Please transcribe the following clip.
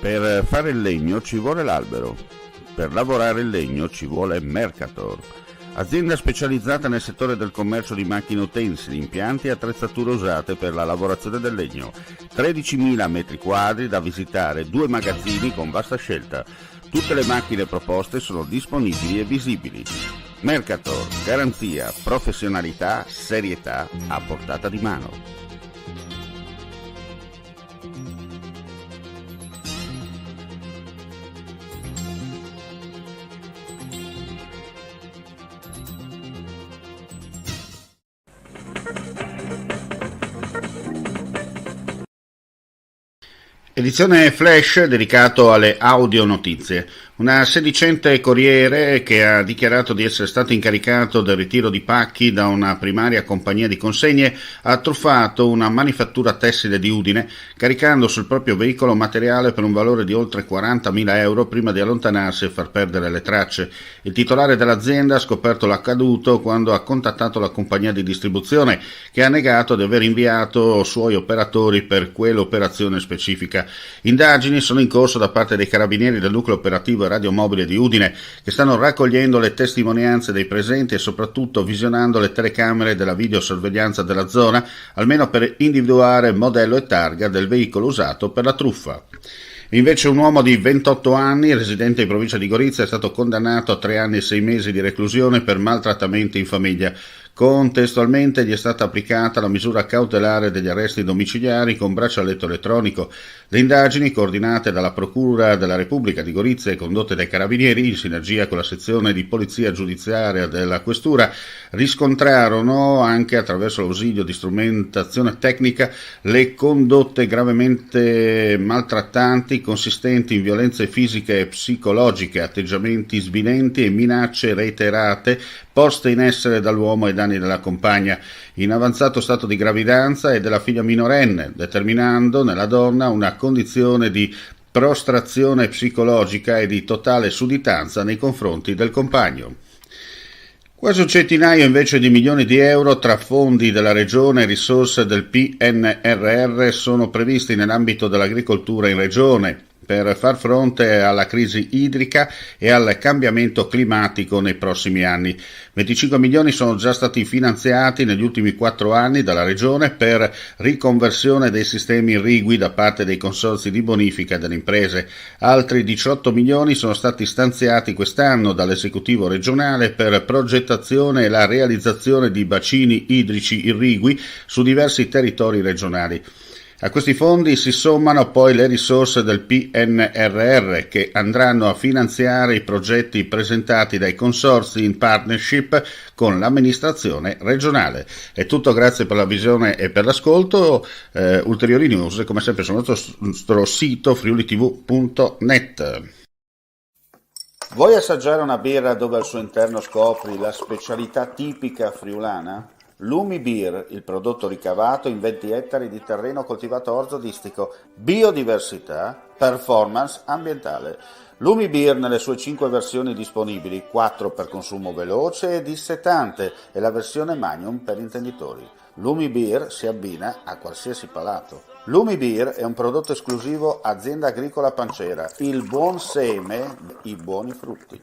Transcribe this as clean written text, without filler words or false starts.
Per fare il legno ci vuole l'albero, per lavorare il legno ci vuole Mercator, azienda specializzata nel settore del commercio di macchine utensili, impianti e attrezzature usate per la lavorazione del legno. 13.000 metri quadri da visitare, 2 magazzini con vasta scelta. Tutte le macchine proposte sono disponibili e visibili. Mercator, garanzia, professionalità, serietà a portata di mano. Edizione flash dedicato alle audio notizie. Una sedicente corriere che ha dichiarato di essere stato incaricato del ritiro di pacchi da una primaria compagnia di consegne ha truffato una manifattura tessile di Udine caricando sul proprio veicolo materiale per un valore di oltre 40.000 euro prima di allontanarsi e far perdere le tracce. Il titolare dell'azienda ha scoperto l'accaduto quando ha contattato la compagnia di distribuzione che ha negato di aver inviato suoi operatori per quell'operazione specifica. Indagini sono in corso da parte dei carabinieri del nucleo operativo e radiomobile di Udine che stanno raccogliendo le testimonianze dei presenti e soprattutto visionando le telecamere della videosorveglianza della zona, almeno per individuare modello e targa del veicolo usato per la truffa. Invece un uomo di 28 anni, residente in provincia di Gorizia, è stato condannato a 3 anni e 6 mesi di reclusione per maltrattamenti in famiglia. Contestualmente gli è stata applicata la misura cautelare degli arresti domiciliari con braccialetto elettronico. Le indagini, coordinate dalla Procura della Repubblica di Gorizia e condotte dai Carabinieri in sinergia con la sezione di Polizia Giudiziaria della Questura, riscontrarono, anche attraverso l'ausilio di strumentazione tecnica, le condotte gravemente maltrattanti consistenti in violenze fisiche e psicologiche, atteggiamenti svilenti e minacce reiterate poste in essere dall'uomo ai danni della compagna, in avanzato stato di gravidanza e della figlia minorenne, determinando nella donna una condizione di prostrazione psicologica e di totale sudditanza nei confronti del compagno. Quasi un centinaio invece di milioni di euro tra fondi della Regione e risorse del PNRR sono previsti nell'ambito dell'agricoltura in Regione per far fronte alla crisi idrica e al cambiamento climatico nei prossimi anni. 25 milioni sono già stati finanziati negli ultimi 4 anni dalla Regione per riconversione dei sistemi irrigui da parte dei consorzi di bonifica delle imprese. Altri 18 milioni sono stati stanziati quest'anno dall'esecutivo regionale per progettazione e la realizzazione di bacini idrici irrigui su diversi territori regionali. A questi fondi si sommano poi le risorse del PNRR che andranno a finanziare i progetti presentati dai consorzi in partnership con l'amministrazione regionale. È tutto, grazie per la visione e per l'ascolto. Ulteriori news come sempre sul nostro sito friulitv.net. Vuoi assaggiare una birra dove al suo interno scopri la specialità tipica friulana? Lumi Beer, il prodotto ricavato in 20 ettari di terreno coltivato orzodistico, biodiversità, performance ambientale. Lumi Beer nelle sue 5 versioni disponibili, 4 per consumo veloce e dissetante e la versione Magnum per intenditori. Lumi Beer si abbina a qualsiasi palato. Lumi Beer è un prodotto esclusivo Azienda Agricola Pancera, il buon seme, i buoni frutti.